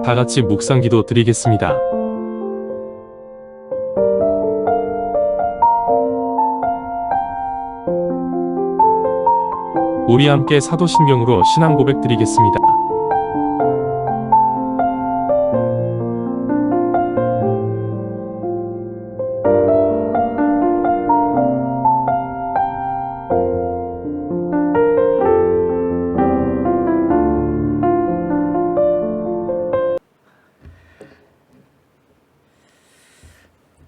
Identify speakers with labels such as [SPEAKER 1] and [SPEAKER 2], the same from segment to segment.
[SPEAKER 1] 다 같이 묵상 기도 드리겠습니다. 우리 함께 사도신경으로 신앙 고백 드리겠습니다.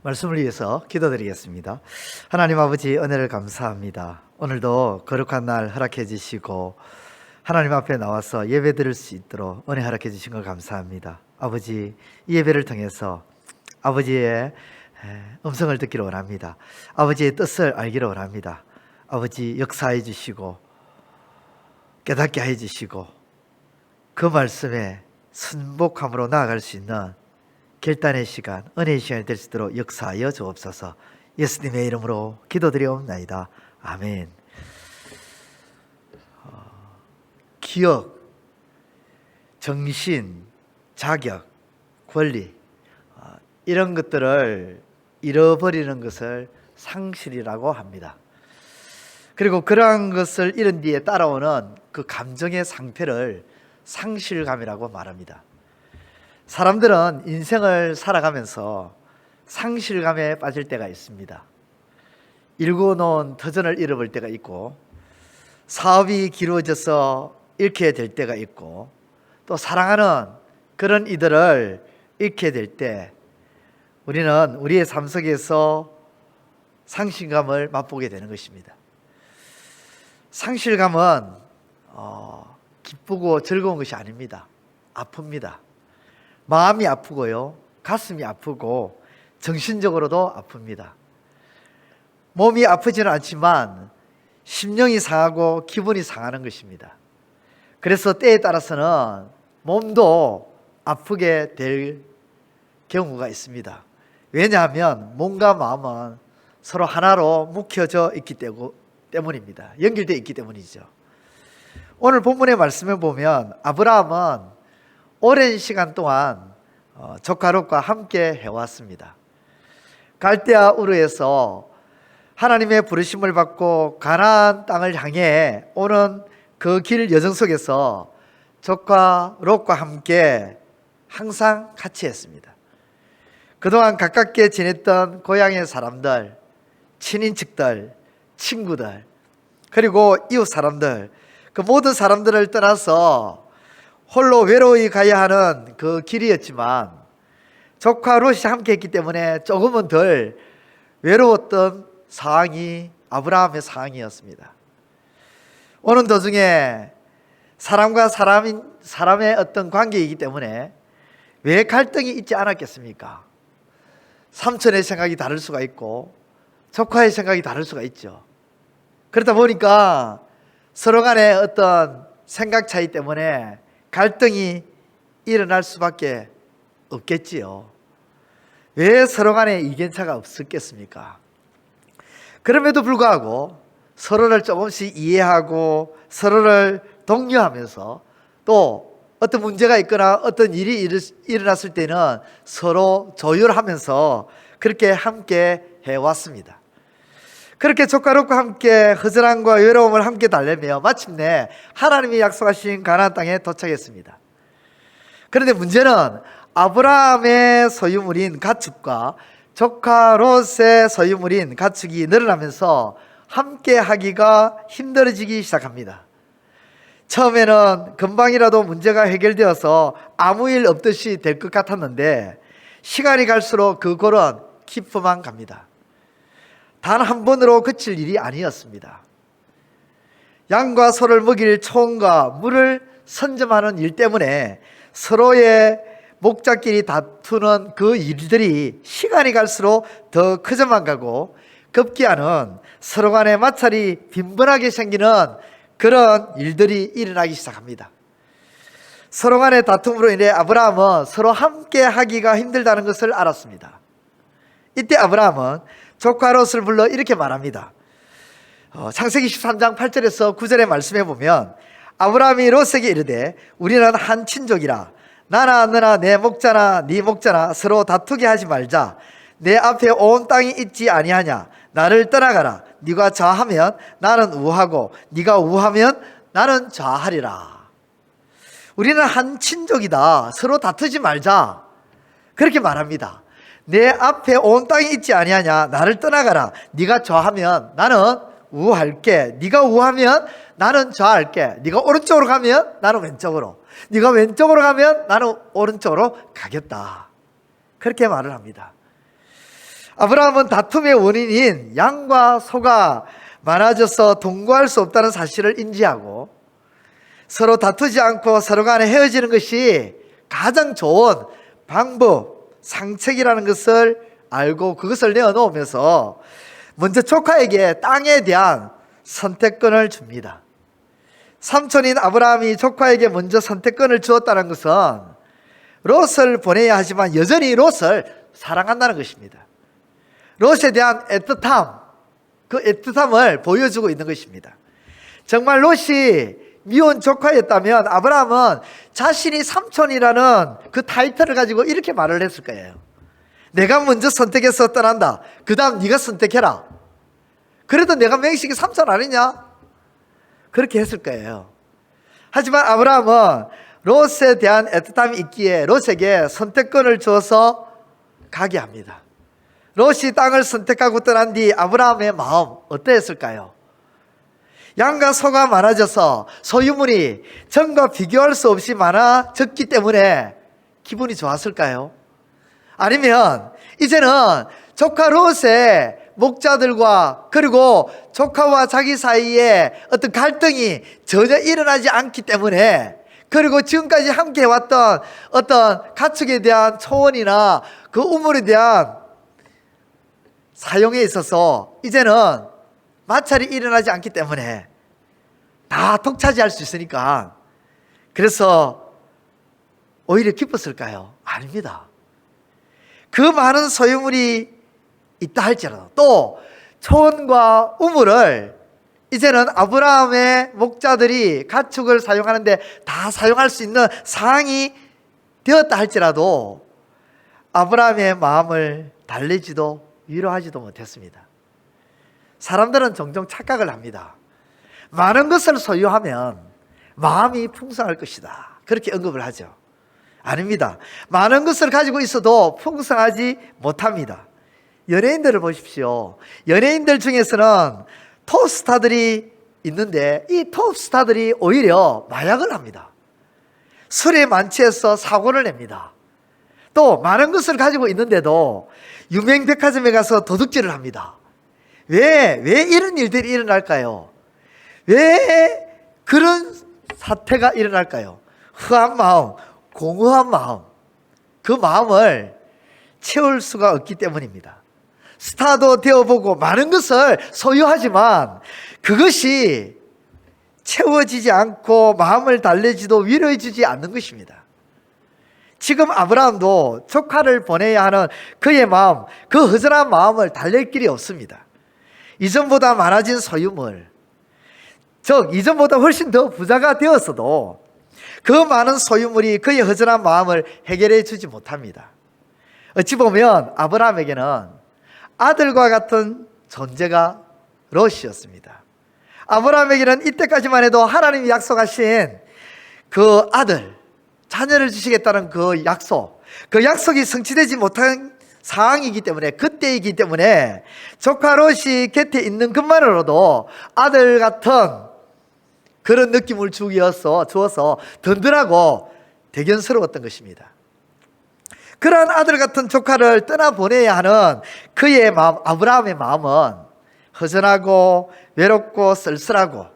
[SPEAKER 2] 말씀을 위해서 기도드리겠습니다. 하나님 아버지, 은혜를 감사합니다. 오늘도 거룩한 날 허락해 주시고 하나님 앞에 나와서 예배 드릴 수 있도록 은혜 허락해 주신 걸 감사합니다. 아버지, 이 예배를 통해서 아버지의 음성을 듣기를 원합니다. 아버지의 뜻을 알기를 원합니다. 아버지, 역사해 주시고 깨닫게 해 주시고 그 말씀에 순복함으로 나아갈 수 있는 결단의 시간, 은혜의 시간이 될 수 있도록 역사하여 주옵소서. 예수님의 이름으로 기도드리옵나이다. 아멘. 기억, 정신, 자격, 권리, 이런 것들을 잃어버리는 것을 상실이라고 합니다. 그리고 그러한 것을 잃은 뒤에 따라오는 그 감정의 상태를 상실감이라고 말합니다. 사람들은 인생을 살아가면서 상실감에 빠질 때가 있습니다. 일궈놓은 터전을 잃어버릴 때가 있고, 사업이 기루어져서 잃게 될 때가 있고, 또 사랑하는 그런 이들을 잃게 될 때 우리는 우리의 삶 속에서 상실감을 맛보게 되는 것입니다. 상실감은 기쁘고 즐거운 것이 아닙니다. 아픕니다. 마음이 아프고요, 가슴이 아프고 정신적으로도 아픕니다. 몸이 아프지는 않지만 심령이 상하고 기분이 상하는 것입니다. 그래서 때에 따라서는 몸도 아프게 될 경우가 있습니다. 왜냐하면 몸과 마음은 서로 하나로 묶여져 있기 때문입니다. 연결되어 있기 때문이죠. 오늘 본문의 말씀을 보면 아브라함은 오랜 시간 동안 조카 롯과 함께 해왔습니다. 갈대아 우르에서 하나님의 부르심을 받고 가나안 땅을 향해 오는 그 길 여정 속에서 조카 롯과 함께 항상 같이 했습니다. 그동안 가깝게 지냈던 고향의 사람들, 친인척들, 친구들, 그리고 이웃 사람들, 그 모든 사람들을 떠나서 홀로 외로이 가야 하는 그 길이었지만 조카 롯이 함께 했기 때문에 조금은 덜 외로웠던 상황이 아브라함의 상황이었습니다. 오는 도중에 사람과 사람의 어떤 관계이기 때문에 왜 갈등이 있지 않았겠습니까? 삼촌의 생각이 다를 수가 있고 조카의 생각이 다를 수가 있죠. 그러다 보니까 서로 간의 어떤 생각 차이 때문에 갈등이 일어날 수밖에 없겠지요. 왜 서로 간에 이견차가 없었겠습니까? 그럼에도 불구하고 서로를 조금씩 이해하고 서로를 독려하면서 또 어떤 문제가 있거나 어떤 일이 일어났을 때는 서로 조율하면서 그렇게 함께 해왔습니다. 그렇게 조카 롯과 함께 허전함과 외로움을 함께 달래며 마침내 하나님이 약속하신 가나안 땅에 도착했습니다. 그런데 문제는 아브라함의 소유물인 가축과 조카 롯의 소유물인 가축이 늘어나면서 함께 하기가 힘들어지기 시작합니다. 처음에는 금방이라도 문제가 해결되어서 아무 일 없듯이 될 것 같았는데 시간이 갈수록 그 골은 깊어만 갑니다. 단 한 번으로 그칠 일이 아니었습니다. 양과 소를 먹일 초원과 물을 선점하는 일 때문에 서로의 목자끼리 다투는 그 일들이 시간이 갈수록 더 커져만 가고 급기야는 서로 간의 마찰이 빈번하게 생기는 그런 일들이 일어나기 시작합니다. 서로 간의 다툼으로 인해 아브라함은 서로 함께 하기가 힘들다는 것을 알았습니다. 이때 아브라함은 조카 롯을 불러 이렇게 말합니다. 창세기 13장 8절에서 9절의 말씀에 보면 아브라함이 롯에게 이르되 우리는 한 친족이라 나나 너나 내 목자나 네 목자나 서로 다투게 하지 말자. 내 앞에 온 땅이 있지 아니하냐. 나를 떠나가라. 네가 좌하면 나는 우하고 네가 우하면 나는 좌하리라. 우리는 한 친족이다. 서로 다투지 말자. 그렇게 말합니다. 내 앞에 온 땅이 있지 아니하냐. 나를 떠나가라. 네가 좌하면 나는 우할게. 네가 우하면 나는 좌할게. 네가 오른쪽으로 가면 나는 왼쪽으로. 네가 왼쪽으로 가면 나는 오른쪽으로 가겠다. 그렇게 말을 합니다. 아브라함은 다툼의 원인인 양과 소가 많아져서 동거할 수 없다는 사실을 인지하고 서로 다투지 않고 서로 간에 헤어지는 것이 가장 좋은 방법, 상책이라는 것을 알고 그것을 내어놓으면서 먼저 조카에게 땅에 대한 선택권을 줍니다. 삼촌인 아브라함이 조카에게 먼저 선택권을 주었다는 것은 롯을 보내야 하지만 여전히 롯을 사랑한다는 것입니다. 롯에 대한 애틋함, 그 애틋함을 보여주고 있는 것입니다. 정말 롯이 미운 조카였다면 아브라함은 자신이 삼촌이라는 그 타이틀을 가지고 이렇게 말을 했을 거예요. 내가 먼저 선택해서 떠난다. 그 다음 네가 선택해라. 그래도 내가 맹식이 삼촌 아니냐? 그렇게 했을 거예요. 하지만 아브라함은 롯에 대한 애틋함이 있기에 롯에게 선택권을 주어서 가게 합니다. 롯이 땅을 선택하고 떠난 뒤 아브라함의 마음 어떠했을까요? 양과 소가 많아져서 소유물이 전과 비교할 수 없이 많아졌기 때문에 기분이 좋았을까요? 아니면 이제는 조카 롯의 목자들과 그리고 조카와 자기 사이에 어떤 갈등이 전혀 일어나지 않기 때문에 그리고 지금까지 함께 해왔던 어떤 가축에 대한 초원이나 그 우물에 대한 사용에 있어서 이제는 마찰이 일어나지 않기 때문에 다 독차지할 수 있으니까 그래서 오히려 기뻤을까요? 아닙니다. 그 많은 소유물이 있다 할지라도 또 초원과 우물을 이제는 아브라함의 목자들이 가축을 사용하는데 다 사용할 수 있는 상황이 되었다 할지라도 아브라함의 마음을 달래지도 위로하지도 못했습니다. 사람들은 종종 착각을 합니다. 많은 것을 소유하면 마음이 풍성할 것이다. 그렇게 언급을 하죠. 아닙니다. 많은 것을 가지고 있어도 풍성하지 못합니다. 연예인들을 보십시오. 연예인들 중에서는 톱스타들이 있는데 이 톱스타들이 오히려 마약을 합니다. 술에 만취해서 사고를 냅니다. 또 많은 것을 가지고 있는데도 유명 백화점에 가서 도둑질을 합니다. 왜 이런 일들이 일어날까요? 왜 그런 사태가 일어날까요? 후한 마음, 공허한 마음, 그 마음을 채울 수가 없기 때문입니다. 스타도 되어보고 많은 것을 소유하지만 그것이 채워지지 않고 마음을 달래지도 위로해주지 않는 것입니다. 지금 아브라함도 조카를 보내야 하는 그의 마음, 그 허전한 마음을 달랠 길이 없습니다. 이전보다 많아진 소유물, 즉 이전보다 훨씬 더 부자가 되었어도 그 많은 소유물이 그의 허전한 마음을 해결해 주지 못합니다. 어찌 보면 아브라함에게는 아들과 같은 존재가 롯이었습니다. 아브라함에게는 이때까지만 해도 하나님이 약속하신 그 아들, 자녀를 주시겠다는 그 약속이 성취되지 못한 상황이기 때문에, 그때이기 때문에 조카 롯이 곁에 있는 것만으로도 아들 같은 그런 느낌을 주어서 든든하고 대견스러웠던 것입니다. 그러한 아들 같은 조카를 떠나보내야 하는 그의 마음, 아브라함의 마음은 허전하고 외롭고 쓸쓸하고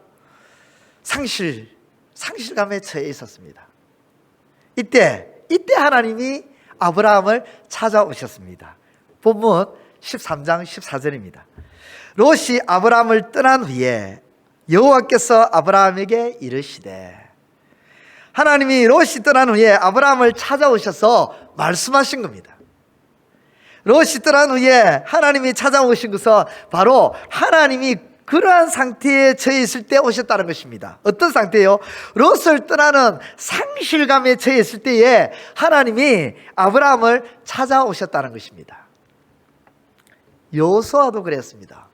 [SPEAKER 2] 상실감에 처해 있었습니다. 이때 하나님이 아브라함을 찾아오셨습니다. 본문 13장 14절입니다. 롯이 아브라함을 떠난 후에 여호와께서 아브라함에게 이르시되, 하나님이 롯이 떠난 후에 아브라함을 찾아오셔서 말씀하신 겁니다. 롯이 떠난 후에 하나님이 찾아오신 것은 바로 하나님이 그러한 상태에 처해 있을 때 오셨다는 것입니다. 어떤 상태예요? 롯을 떠나는 상실감에 처해 있을 때에 하나님이 아브라함을 찾아오셨다는 것입니다. 여호수아도 그랬습니다.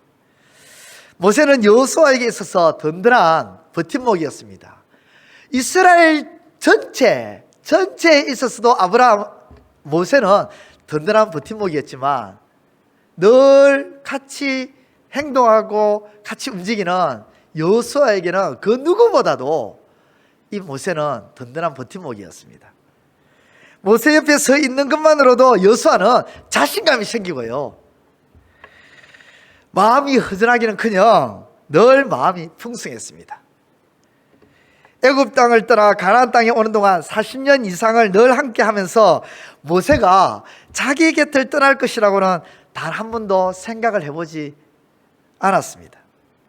[SPEAKER 2] 모세는 여호수아에게 있어서 든든한 버팀목이었습니다. 이스라엘 전체에 있어서도 모세는 든든한 버팀목이었지만 늘 같이 행동하고 같이 움직이는 여호수아에게는 그 누구보다도 이 모세는 든든한 버팀목이었습니다. 모세 옆에 서 있는 것만으로도 여호수아는 자신감이 생기고요, 마음이 허전하기는커녕 늘 마음이 풍성했습니다. 애굽 땅을 떠나 가나안 땅에 오는 동안 40년 이상을 늘 함께 하면서 모세가 자기 곁을 떠날 것이라고는 단 한 번도 생각을 해보지 않았습니다.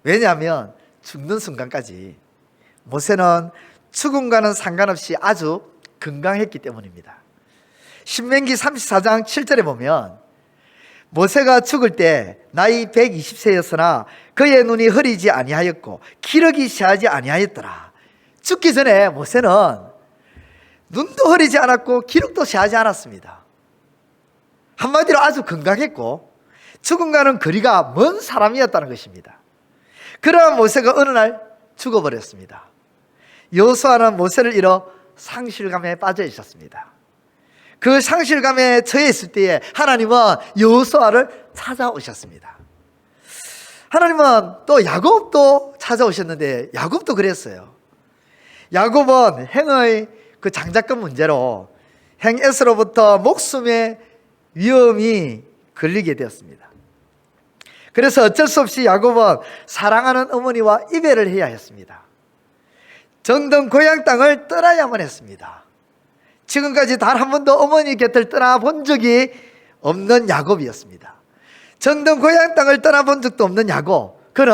[SPEAKER 2] 왜냐하면 죽는 순간까지 모세는 죽음과는 상관없이 아주 건강했기 때문입니다. 신명기 34장 7절에 보면 모세가 죽을 때 나이 120세였으나 그의 눈이 흐리지 아니하였고 기력이 쇠하지 아니하였더라. 죽기 전에 모세는 눈도 흐리지 않았고 기력도 쇠하지 않았습니다. 한마디로 아주 건강했고 죽음과는 거리가 먼 사람이었다는 것입니다. 그러한 모세가 어느 날 죽어버렸습니다. 여호수아는 모세를 잃어 상실감에 빠져 있었습니다. 그 상실감에 처해 있을 때에 하나님은 여호수아를 찾아오셨습니다. 하나님은 또 야곱도 찾아오셨는데 야곱도 그랬어요. 야곱은 행의 그 장자권 문제로 행에서로부터 목숨의 위험이 걸리게 되었습니다. 그래서 어쩔 수 없이 야곱은 사랑하는 어머니와 이별을 해야 했습니다. 정든 고향 땅을 떠나야만 했습니다. 지금까지 단 한 번도 어머니 곁을 떠나본 적이 없는 야곱이었습니다. 정든 고향 땅을 떠나본 적도 없는 야곱, 그는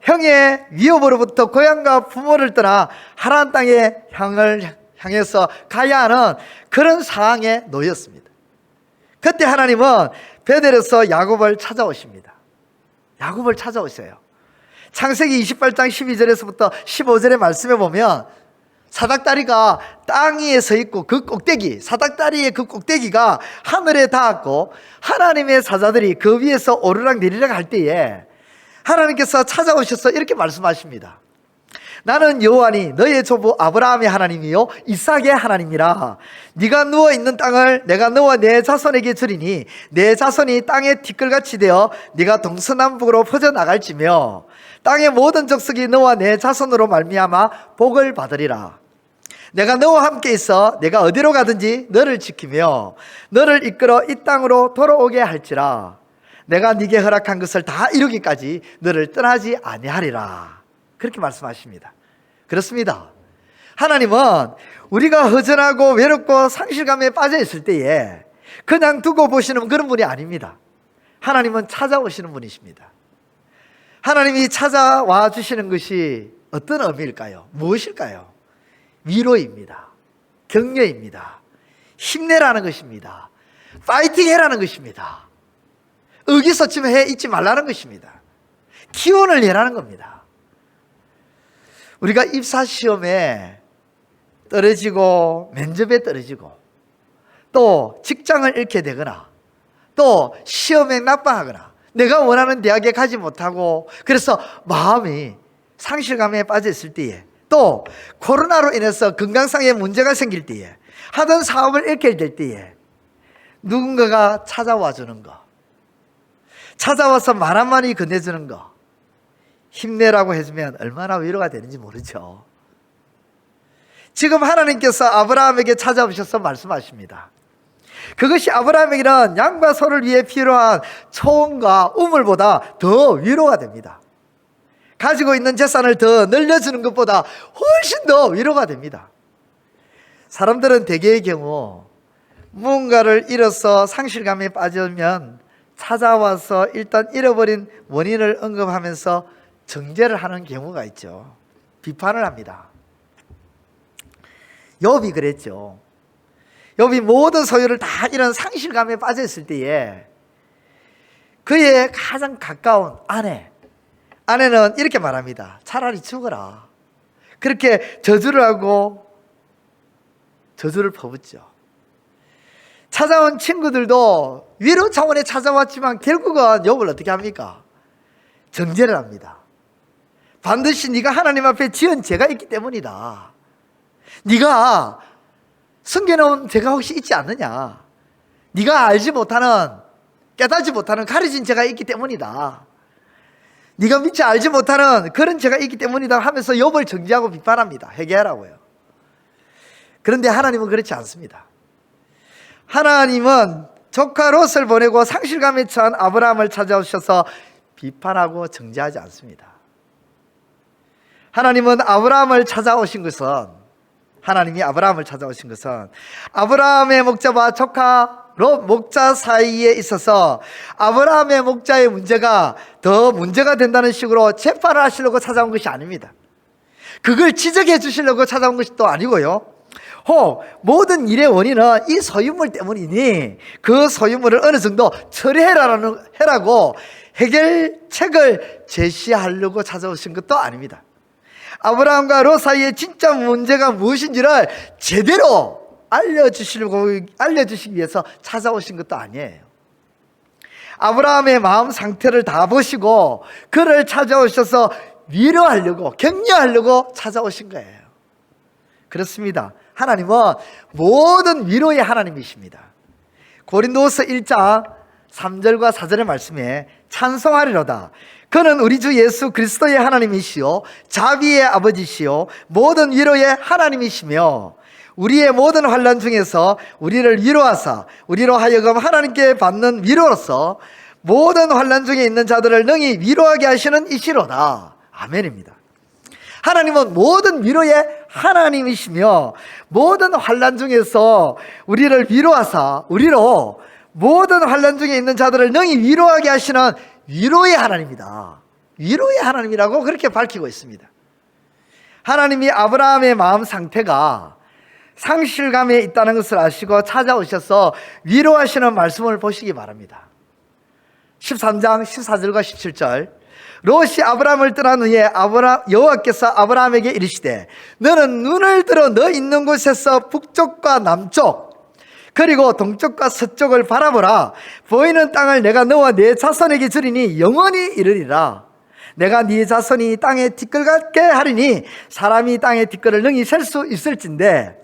[SPEAKER 2] 형의 위협으로부터 고향과 부모를 떠나 하나님 땅의 향해서 가야 하는 그런 상황에 놓였습니다. 그때 하나님은 베델에서 야곱을 찾아오십니다. 야곱을 찾아오셔요. 창세기 28장 12절에서부터 15절의 말씀에 보면 사닥다리가 땅 위에 서 있고 그 꼭대기, 사닥다리의 그 꼭대기가 하늘에 닿았고 하나님의 사자들이 그 위에서 오르락 내리락 할 때에 하나님께서 찾아오셔서 이렇게 말씀하십니다. 나는 여호와니 너의 조부 아브라함의 하나님이요 이삭의 하나님이라. 네가 누워있는 땅을 내가 너와 내 자손에게 주리니 내 자손이 땅의 티끌같이 되어 네가 동서남북으로 퍼져나갈지며 땅의 모든 족속이 너와 내 자손으로 말미암아 복을 받으리라. 내가 너와 함께 있어 내가 어디로 가든지 너를 지키며 너를 이끌어 이 땅으로 돌아오게 할지라. 내가 네게 허락한 것을 다 이루기까지 너를 떠나지 아니하리라. 그렇게 말씀하십니다. 그렇습니다. 하나님은 우리가 허전하고 외롭고 상실감에 빠져 있을 때에 그냥 두고 보시는 그런 분이 아닙니다. 하나님은 찾아오시는 분이십니다. 하나님이 찾아와 주시는 것이 어떤 의미일까요? 무엇일까요? 위로입니다. 격려입니다. 힘내라는 것입니다. 파이팅 해라는 것입니다. 의기소침해 있지 말라는 것입니다. 기원을 내라는 겁니다. 우리가 입사시험에 떨어지고 면접에 떨어지고 또 직장을 잃게 되거나 또 시험에 낙방하거나 내가 원하는 대학에 가지 못하고 그래서 마음이 상실감에 빠져 있을 때에 또 코로나로 인해서 건강상의 문제가 생길 때에 하던 사업을 잃게 될 때에 누군가가 찾아와 주는 거, 찾아와서 말 한마디 건네주는 거, 힘내라고 해주면 얼마나 위로가 되는지 모르죠. 지금 하나님께서 아브라함에게 찾아오셔서 말씀하십니다. 그것이 아브라함에게는 양과 소를 위해 필요한 초원과 우물보다 더 위로가 됩니다. 가지고 있는 재산을 더 늘려주는 것보다 훨씬 더 위로가 됩니다. 사람들은 대개의 경우 무언가를 잃어서 상실감에 빠지면 찾아와서 일단 잃어버린 원인을 언급하면서 정죄를 하는 경우가 있죠. 비판을 합니다. 욥이 그랬죠. 욥이 모든 소유를 다 잃은 상실감에 빠져 있을 때에 그의 가장 가까운 아내는 이렇게 말합니다. 차라리 죽어라. 그렇게 저주를 하고 저주를 퍼붓죠. 찾아온 친구들도 위로 차원에 찾아왔지만 결국은 욥을 어떻게 합니까? 정죄를 합니다. 반드시 네가 하나님 앞에 지은 죄가 있기 때문이다. 네가 숨겨놓은 죄가 혹시 있지 않느냐? 네가 알지 못하는, 깨닫지 못하는 가려진 죄가 있기 때문이다. 네가 미처 알지 못하는 그런 죄가 있기 때문이다 하면서 욥을 정죄하고 비판합니다. 회개하라고요. 그런데 하나님은 그렇지 않습니다. 하나님은 조카 롯을 보내고 상실감에 처한 아브라함을 찾아오셔서 비판하고 정죄하지 않습니다. 하나님이 아브라함을 찾아오신 것은 아브라함의 목자와 조카 롯 목자 사이에 있어서 아브라함의 목자의 문제가 더 문제가 된다는 식으로 재판을 하시려고 찾아온 것이 아닙니다. 그걸 지적해 주시려고 찾아온 것이 또 아니고요. 모든 일의 원인은 이 소유물 때문이니 그 소유물을 어느 정도 처리해라고 해결책을 제시하려고 찾아오신 것도 아닙니다. 아브라함과 롯 사이의 진짜 문제가 무엇인지를 제대로 알려주시기 위해서 찾아오신 것도 아니에요. 아브라함의 마음 상태를 다 보시고 그를 찾아오셔서 위로하려고, 격려하려고 찾아오신 거예요. 그렇습니다. 하나님은 모든 위로의 하나님이십니다. 고린도후서 1장 3절과 4절의 말씀에 찬송하리로다. 그는 우리 주 예수 그리스도의 하나님이시요 자비의 아버지시요 모든 위로의 하나님이시며 우리의 모든 환난 중에서 우리를 위로하사 우리로 하여금 하나님께 받는 위로로서 모든 환난 중에 있는 자들을 능히 위로하게 하시는 이시로다. 아멘입니다. 하나님은 모든 위로의 하나님이시며 모든 환난 중에서 우리를 위로하사 우리로 모든 환난 중에 있는 자들을 능히 위로하게 하시는 위로의 하나님이다. 위로의 하나님이라고 그렇게 밝히고 있습니다. 하나님이 아브라함의 마음 상태가 상실감에 있다는 것을 아시고 찾아오셔서 위로하시는 말씀을 보시기 바랍니다. 13장 14절과 17절 롯이 아브라함을 떠난 후에 여호와께서 아브라함에게 이르시되 너는 눈을 들어 너 있는 곳에서 북쪽과 남쪽 그리고 동쪽과 서쪽을 바라보라. 보이는 땅을 내가 너와 네 자손에게 주리니 영원히 이르리라. 내가 네 자손이 땅에 티끌같게 하리니 사람이 땅에 티끌을 능히 셀 수 있을진데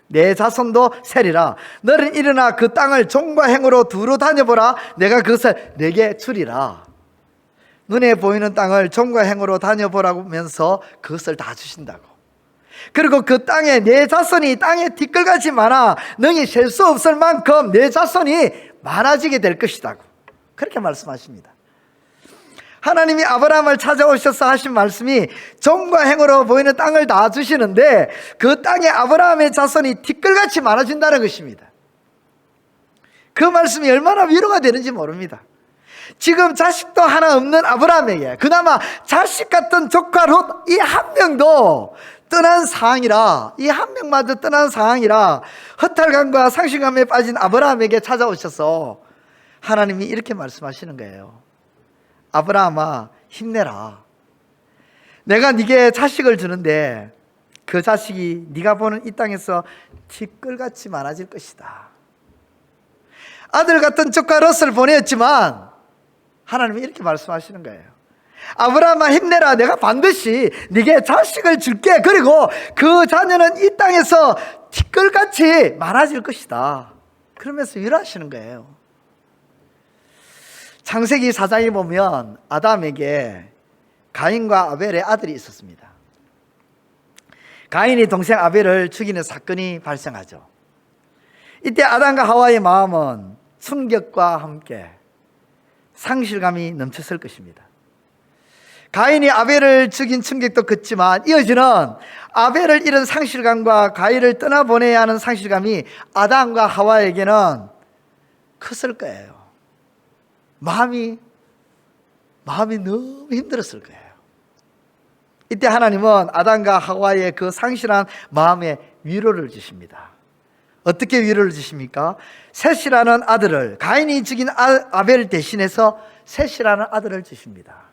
[SPEAKER 2] 내 자손도 세리라. 너는 일어나 그 땅을 종과 행으로 두루 다녀보라. 내가 그것을 내게 주리라. 눈에 보이는 땅을 종과 행으로 다녀보라면서 그것을 다 주신다고. 그리고 그 땅에 내 자손이 땅에 티끌같이 많아 능히 셀 수 없을 만큼 내 자손이 많아지게 될 것이라고 그렇게 말씀하십니다. 하나님이 아브라함을 찾아오셔서 하신 말씀이 종과 행으로 보이는 땅을 다 주시는데 그 땅에 아브라함의 자손이 티끌같이 많아진다는 것입니다. 그 말씀이 얼마나 위로가 되는지 모릅니다. 지금 자식도 하나 없는 아브라함에게 그나마 자식 같은 조카 롯 이 한 명도 떠난 상황이라 이 한 명마저 떠난 상황이라 허탈감과 상실감에 빠진 아브라함에게 찾아오셔서 하나님이 이렇게 말씀하시는 거예요. 아브라함아 힘내라. 내가 네게 자식을 주는데 그 자식이 네가 보는 이 땅에서 티끌같이 많아질 것이다. 아들 같은 조카 롯을 보내었지만 하나님이 이렇게 말씀하시는 거예요. 아브라함아 힘내라. 내가 반드시 네게 자식을 줄게. 그리고 그 자녀는 이 땅에서 티끌같이 많아질 것이다. 그러면서 위로하시는 거예요. 창세기 4장에 보면 아담에게 가인과 아벨의 아들이 있었습니다. 가인이 동생 아벨을 죽이는 사건이 발생하죠. 이때 아담과 하와의 마음은 충격과 함께 상실감이 넘쳤을 것입니다. 가인이 아벨을 죽인 충격도 컸지만 이어지는 아벨을 잃은 상실감과 가인을 떠나보내야 하는 상실감이 아담과 하와에게는 컸을 거예요. 마음이 너무 힘들었을 거예요. 이때 하나님은 아담과 하와의 그 상실한 마음에 위로를 주십니다. 어떻게 위로를 주십니까? 셋이라는 아들을 가인이 죽인 아벨 대신해서 셋이라는 아들을 주십니다.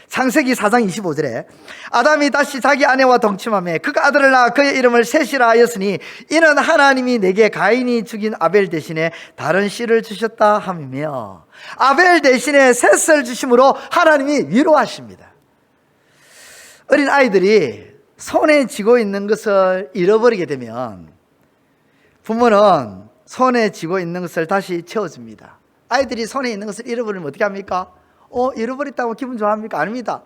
[SPEAKER 2] 창세기 4장 25절에 아담이 다시 자기 아내와 동침하며 그가 아들을 낳아 그의 이름을 셋이라 하였으니 이는 하나님이 내게 가인이 죽인 아벨 대신에 다른 씨를 주셨다 함이며, 아벨 대신에 셋을 주심으로 하나님이 위로하십니다. 어린 아이들이 손에 쥐고 있는 것을 잃어버리게 되면 부모는 손에 쥐고 있는 것을 다시 채워줍니다. 아이들이 손에 있는 것을 잃어버리면 어떻게 합니까? 잃어버렸다고 기분 좋아합니까? 아닙니다.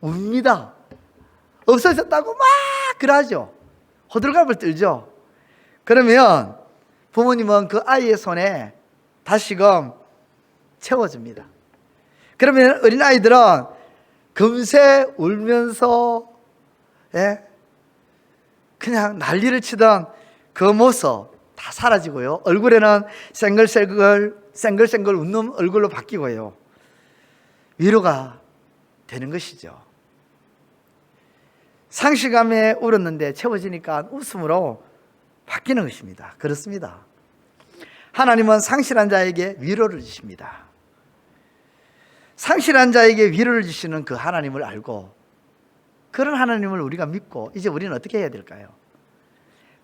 [SPEAKER 2] 웁니다. 없어졌다고 막 그러죠. 호들갑을 떨죠. 그러면 부모님은 그 아이의 손에 다시금 채워줍니다. 그러면 어린아이들은 금세 울면서 그냥 난리를 치던 그 모습 다 사라지고요. 얼굴에는 생글생글 웃는 얼굴로 바뀌고요. 위로가 되는 것이죠. 상실감에 울었는데 채워지니까 웃음으로 바뀌는 것입니다. 그렇습니다. 하나님은 상실한 자에게 위로를 주십니다. 상실한 자에게 위로를 주시는 그 하나님을 알고 그런 하나님을 우리가 믿고 이제 우리는 어떻게 해야 될까요?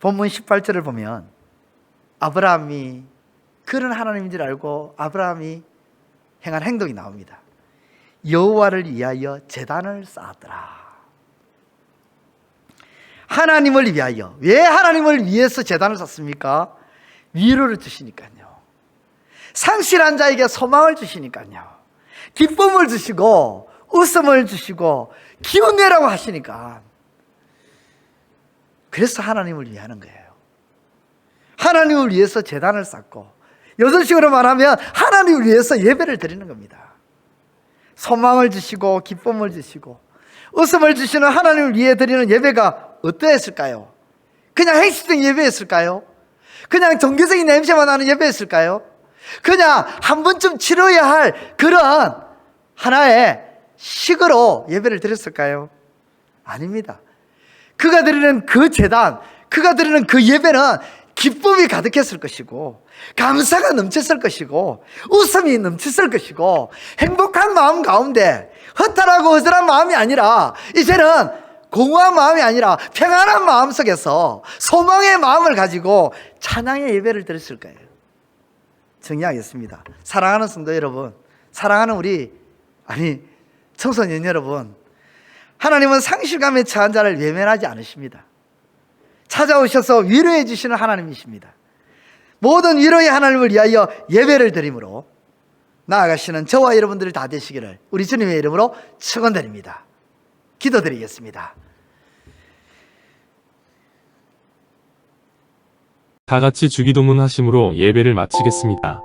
[SPEAKER 2] 본문 18절을 보면 아브라함이 그런 하나님인 줄 알고 아브라함이 행한 행동이 나옵니다. 여호와를 위하여 제단을 쌓았더라. 하나님을 위하여. 왜 하나님을 위해서 제단을 쌓습니까? 위로를 주시니까요. 상실한 자에게 소망을 주시니까요. 기쁨을 주시고 웃음을 주시고 기운 내라고 하시니까. 그래서 하나님을 위하는 거예요. 하나님을 위해서 제단을 쌓고, 요즘식으로 말하면 하나님을 위해서 예배를 드리는 겁니다. 소망을 주시고 기쁨을 주시고 웃음을 주시는 하나님을 위해 드리는 예배가 어떠했을까요? 그냥 행식적인 예배였을까요? 그냥 종교적인 냄새만 나는 예배였을까요? 그냥 한 번쯤 치러야 할 그런 하나의 식으로 예배를 드렸을까요? 아닙니다. 그가 드리는 그 제단, 그가 드리는 그 예배는 기쁨이 가득했을 것이고 감사가 넘쳤을 것이고 웃음이 넘쳤을 것이고 행복한 마음 가운데 허탈하고 허전한 마음이 아니라 이제는 공허한 마음이 아니라 평안한 마음 속에서 소망의 마음을 가지고 찬양의 예배를 드렸을 거예요. 정리하겠습니다. 사랑하는 성도 여러분, 사랑하는 청소년 여러분, 하나님은 상실감에 처한 자를 외면하지 않으십니다. 찾아오셔서 위로해 주시는 하나님이십니다. 모든 위로의 하나님을 위하여 예배를 드림으로 나아가시는 저와 여러분들이 다 되시기를 우리 주님의 이름으로 축원드립니다. 기도드리겠습니다.
[SPEAKER 1] 다 같이 주기도문 하심으로 예배를 마치겠습니다.